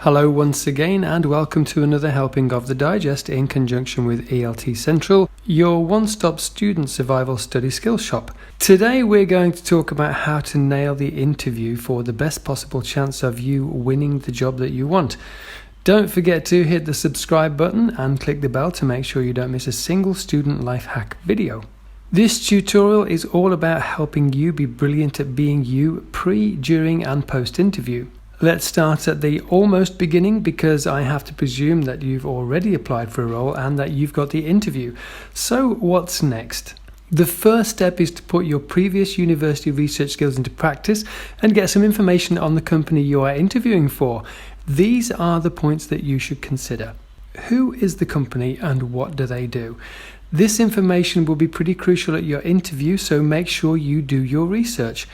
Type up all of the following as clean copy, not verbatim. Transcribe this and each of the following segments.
Hello once again and welcome to another helping of the Digest in conjunction with ELT Central, your one-stop student survival study skills shop. Today we're going to talk about how to nail the interview for the best possible chance of you winning the job that you want. Don't forget to hit the subscribe button and click the bell to make sure you don't miss a single student life hack video. This tutorial is all about helping you be brilliant at being you pre, during and post-interview. Let's start at the almost beginning because I have to presume that you've already applied for a role and that you've got the interview. So what's next? The first step is to put your previous university research skills into practice and get some information on the company you are interviewing for. These are the points that you should consider. Who is the company and what do they do? This information will be pretty crucial at your interview, so make sure you do your research.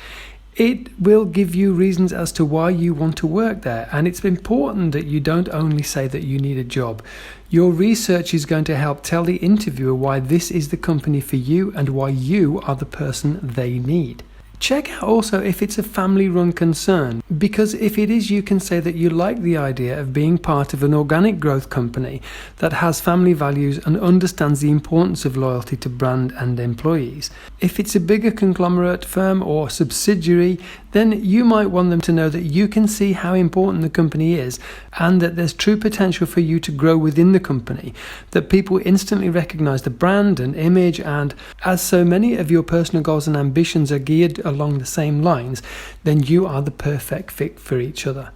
It will give you reasons as to why you want to work there, and it's important that you don't only say that you need a job. Your research is going to help tell the interviewer why this is the company for you and why you are the person they need. Check out also if it's a family-run concern, because if it is, you can say that you like the idea of being part of an organic growth company that has family values and understands the importance of loyalty to brand and employees. If it's a bigger conglomerate firm or subsidiary, then you might want them to know that you can see how important the company is and that there's true potential for you to grow within the company, that people instantly recognize the brand and image, and as so many of your personal goals and ambitions are geared along the same lines, then you are the perfect fit for each other.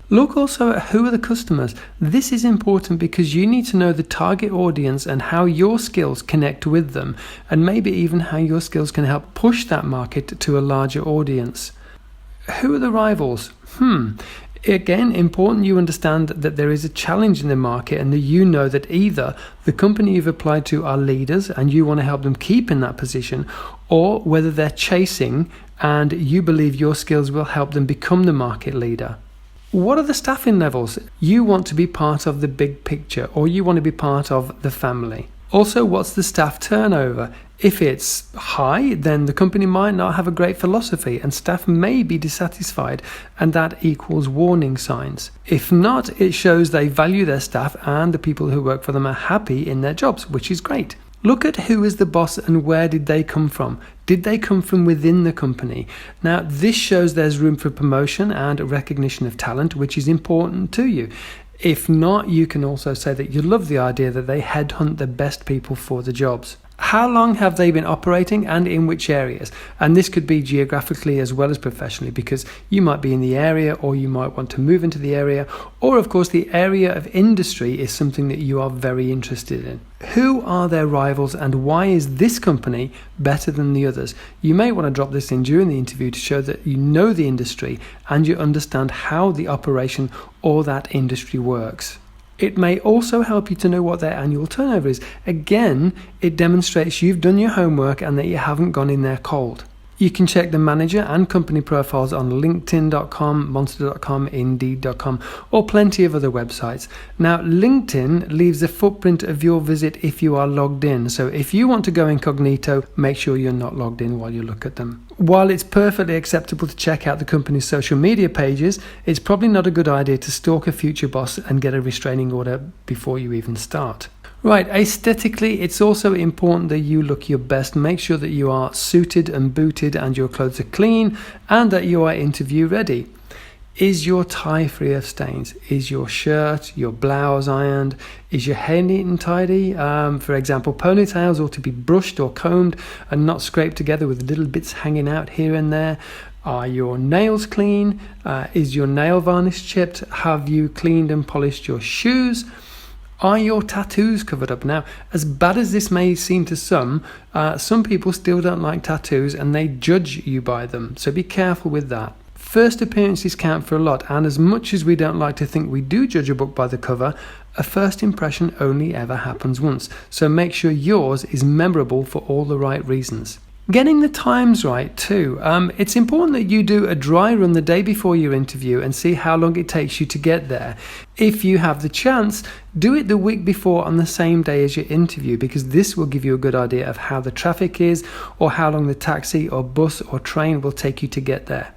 Look also at who are the customers. This is important because you need to know the target audience and how your skills connect with them, and maybe even how your skills can help push that market to a larger audience. Who are the rivals? Again, important you understand that there is a challenge in the market and that you know that either the company you've applied to are leaders and you want to help them keep in that position, or whether they're chasing and you believe your skills will help them become the market leader. What are the staffing levels? You want to be part of the big picture, or you want to be part of the family. Also, what's the staff turnover? If it's high, then the company might not have a great philosophy and staff may be dissatisfied, and that equals warning signs. If not, it shows they value their staff and the people who work for them are happy in their jobs, which is great. Look at who is the boss and where did they come from. Did they come from within the company? Now, this shows there's room for promotion and recognition of talent, which is important to you. If not, you can also say that you love the idea that they headhunt the best people for the jobs. How long have they been operating and in which areas? And this could be geographically as well as professionally, because you might be in the area or you might want to move into the area, or of course the area of industry is something that you are very interested in. Who are their rivals and why is this company better than the others? You may want to drop this in during the interview to show that you know the industry and you understand how the operation or that industry works. It may also help you to know what their annual turnover is. Again, it demonstrates you've done your homework and that you haven't gone in there cold. You can check the manager and company profiles on LinkedIn.com, Monster.com, Indeed.com, or plenty of other websites. Now, LinkedIn leaves a footprint of your visit if you are logged in. So if you want to go incognito, make sure you're not logged in while you look at them. While it's perfectly acceptable to check out the company's social media pages, it's probably not a good idea to stalk a future boss and get a restraining order before you even start. Right, aesthetically, it's also important that you look your best. Make sure that you are suited and booted and your clothes are clean and that you are interview ready. Is your tie free of stains? Is your shirt, your blouse ironed? Is your hair neat and tidy? For example, ponytails ought to be brushed or combed and not scraped together with little bits hanging out here and there. Are your nails clean? Is your nail varnish chipped? Have you cleaned and polished your shoes? Are your tattoos covered up? Now, as bad as this may seem to some people still don't like tattoos and they judge you by them. So be careful with that. First appearances count for a lot, and as much as we don't like to think we do judge a book by the cover, a first impression only ever happens once. So make sure yours is memorable for all the right reasons. Getting the times right too. It's important that you do a dry run the day before your interview and see how long it takes you to get there. If you have the chance, do it the week before on the same day as your interview, because this will give you a good idea of how the traffic is or how long the taxi or bus or train will take you to get there.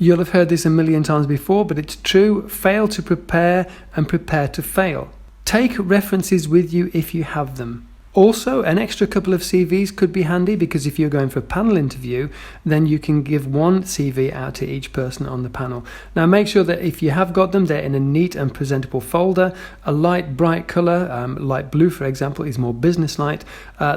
You'll have heard this a million times before, but it's true. Fail to prepare and prepare to fail. Take references with you if you have them. Also, an extra couple of CVs could be handy, because if you're going for a panel interview, then you can give one CV out to each person on the panel. Now, make sure that if you have got them, they're in a neat and presentable folder. A light, bright colour, light blue, for example, is more business-like.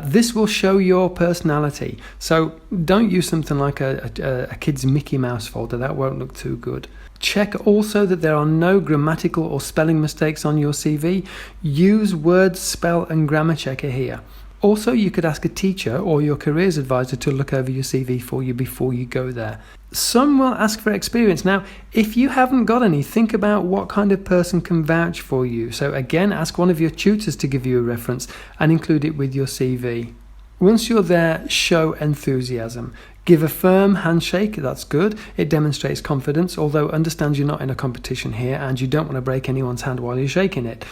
This will show your personality. So don't use something like a kid's Mickey Mouse folder. That won't look too good. Check also that there are no grammatical or spelling mistakes on your CV. Use Word Spell and Grammar Checker here. Also, you could ask a teacher or your careers advisor to look over your CV for you before you go there. Some will ask for experience. Now, if you haven't got any, think about what kind of person can vouch for you. So again, ask one of your tutors to give you a reference and include it with your CV. Once you're there, show enthusiasm. Give a firm handshake, that's good. It demonstrates confidence, although understand you're not in a competition here and you don't want to break anyone's hand while you're shaking it.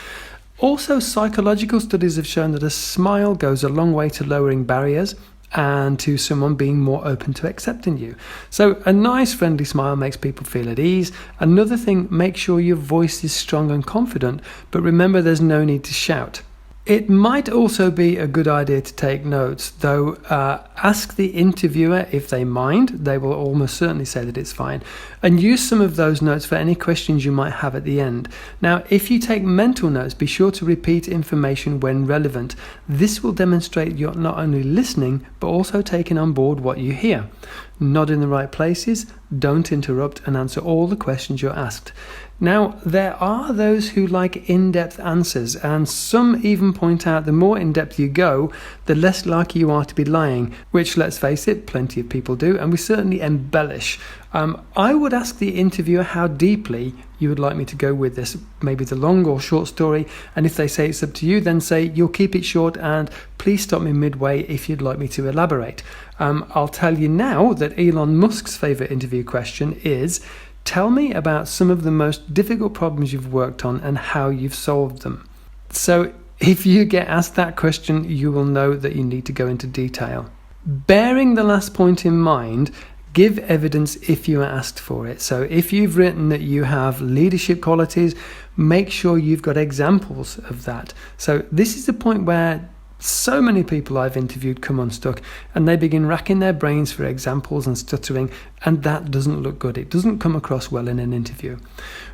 Also, psychological studies have shown that a smile goes a long way to lowering barriers and to someone being more open to accepting you. So a nice friendly smile makes people feel at ease. Another thing, make sure your voice is strong and confident, but remember there's no need to shout. It might also be a good idea to take notes, though ask the interviewer if they mind. They will almost certainly say that it's fine. And use some of those notes for any questions you might have at the end. Now, if you take mental notes, be sure to repeat information when relevant. This will demonstrate you're not only listening, but also taking on board what you hear. Nod in the right places, don't interrupt, and answer all the questions you're asked. Now, there are those who like in-depth answers, and some even point out the more in-depth you go, the less likely you are to be lying, which, let's face it, plenty of people do, and we certainly embellish. I would ask the interviewer how deeply you would like me to go with this, maybe the long or short story, and if they say it's up to you, then say you'll keep it short and please stop me midway if you'd like me to elaborate. I'll tell you now that Elon Musk's favourite interview question is, tell me about some of the most difficult problems you've worked on and how you've solved them. So if you get asked that question, you will know that you need to go into detail. Bearing the last point in mind, give evidence if you are asked for it. So if you've written that you have leadership qualities, make sure you've got examples of that. So this is the point where so many people I've interviewed come unstuck and they begin racking their brains for examples and stuttering, and that doesn't look good. It doesn't come across well in an interview.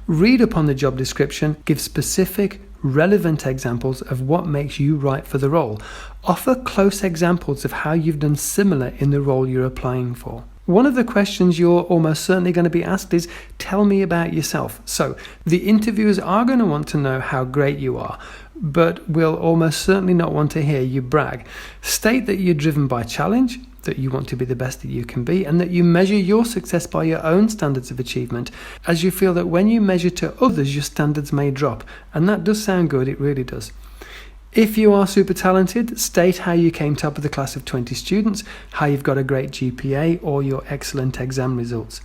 Read up on the job description, give specific, relevant examples of what makes you right for the role. Offer close examples of how you've done similar in the role you're applying for. One of the questions you're almost certainly going to be asked is, tell me about yourself. So the interviewers are going to want to know how great you are, but will almost certainly not want to hear you brag. State that you're driven by challenge, that you want to be the best that you can be, and that you measure your success by your own standards of achievement, as you feel that when you measure to others, your standards may drop. And that does sound good, it really does. If you are super talented, state how you came top of the class of 20 students, how you've got a great GPA, or your excellent exam results.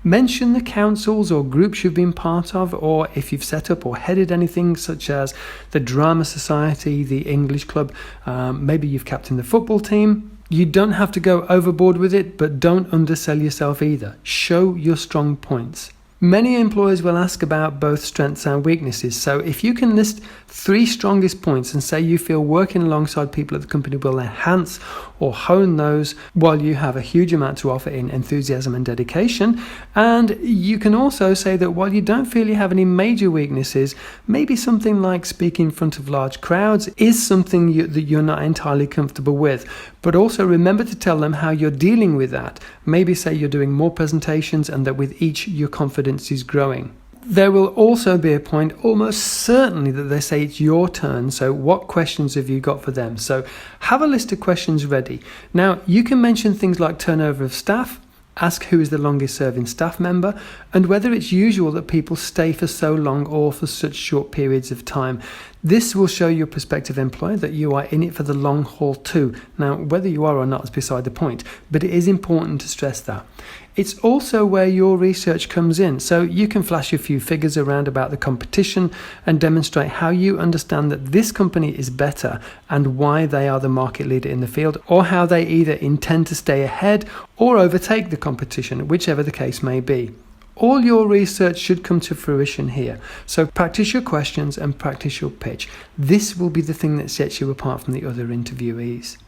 Mention the councils or groups you've been part of, or if you've set up or headed anything such as the Drama Society, the English Club, maybe you've captained the football team. You don't have to go overboard with it, but don't undersell yourself either. Show your strong points. Many employers will ask about both strengths and weaknesses, so if you can list 3 strongest points and say you feel working alongside people at the company will enhance or hone those, while you have a huge amount to offer in enthusiasm and dedication. And you can also say that while you don't feel you have any major weaknesses, maybe something like speaking in front of large crowds is something that you're not entirely comfortable with. But also remember to tell them how you're dealing with that. Maybe say you're doing more presentations and that with each your confidence is growing. There will also be a point, almost certainly, that they say it's your turn. So what questions have you got for them? So have a list of questions ready. Now, you can mention things like turnover of staff, ask who is the longest serving staff member, and whether it's usual that people stay for so long or for such short periods of time. This will show your prospective employer that you are in it for the long haul too. Now, whether you are or not is beside the point, but it is important to stress that. It's also where your research comes in, so you can flash a few figures around about the competition and demonstrate how you understand that this company is better and why they are the market leader in the field, or how they either intend to stay ahead or overtake the competition, whichever the case may be. All your research should come to fruition here. So practice your questions and practice your pitch. This will be the thing that sets you apart from the other interviewees.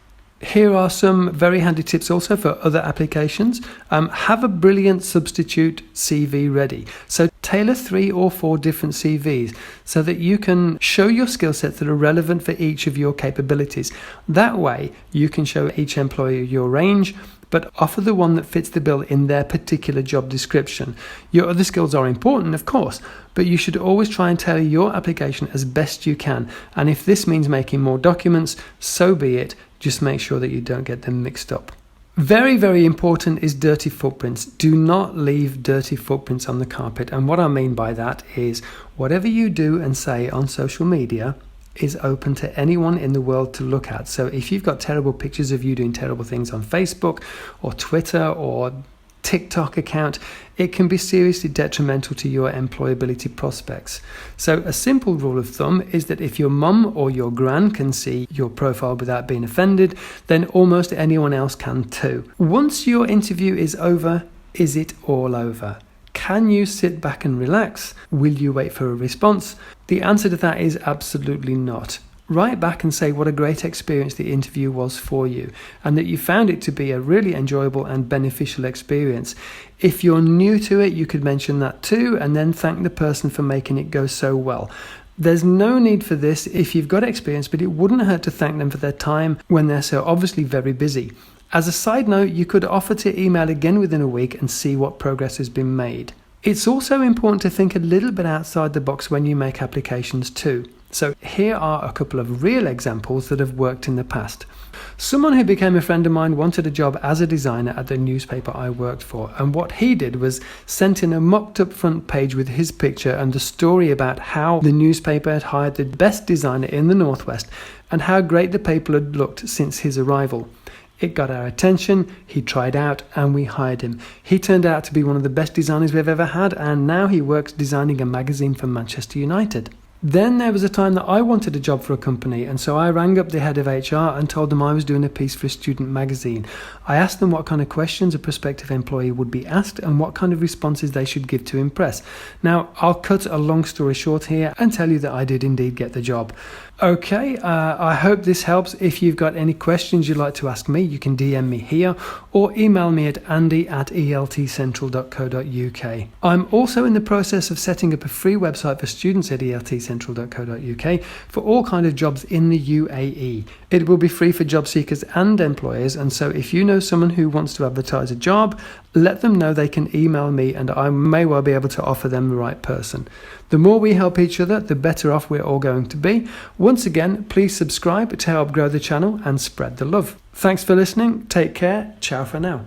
Here are some very handy tips also for other applications. Have a brilliant substitute CV ready. So tailor 3 or 4 different CVs so that you can show your skill sets that are relevant for each of your capabilities. That way you can show each employer your range, but offer the one that fits the bill in their particular job description. Your other skills are important, of course, but you should always try and tailor your application as best you can. And if this means making more documents, so be it. Just make sure that you don't get them mixed up. Very, very important is dirty footprints. Do not leave dirty footprints on the carpet. And what I mean by that is whatever you do and say on social media is open to anyone in the world to look at. So if you've got terrible pictures of you doing terrible things on Facebook or Twitter or TikTok account, it can be seriously detrimental to your employability prospects. So a simple rule of thumb is that if your mum or your gran can see your profile without being offended, then almost anyone else can too. Once your interview is over, is it all over? Can you sit back and relax? Will you wait for a response? The answer to that is absolutely not. Write back and say what a great experience the interview was for you and that you found it to be a really enjoyable and beneficial experience. If you're new to it, you could mention that too and then thank the person for making it go so well. There's no need for this if you've got experience, but it wouldn't hurt to thank them for their time when they're so obviously very busy. As a side note, you could offer to email again within a week and see what progress has been made. It's also important to think a little bit outside the box when you make applications too. So here are a couple of real examples that have worked in the past. Someone who became a friend of mine wanted a job as a designer at the newspaper I worked for, and what he did was sent in a mocked up front page with his picture and a story about how the newspaper had hired the best designer in the Northwest and how great the paper had looked since his arrival. It got our attention, he tried out, and we hired him. He turned out to be one of the best designers we've ever had, and now he works designing a magazine for Manchester United. Then there was a time that I wanted a job for a company, and so I rang up the head of HR and told them I was doing a piece for a student magazine. I asked them what kind of questions a prospective employee would be asked and what kind of responses they should give to impress. Now, I'll cut a long story short here and tell you that I did indeed get the job. Okay, I hope this helps. If you've got any questions you'd like to ask me, you can DM me here or email me at andy@eltcentral.co.uk. I'm also in the process of setting up a free website for students at eltcentral.co.uk for all kinds of jobs in the UAE. It will be free for job seekers and employers, and so if you know someone who wants to advertise a job, let them know they can email me and I may well be able to offer them the right person. The more we help each other, the better off we're all going to be. Once again, please subscribe to help grow the channel and spread the love. Thanks for listening. Take care. Ciao for now.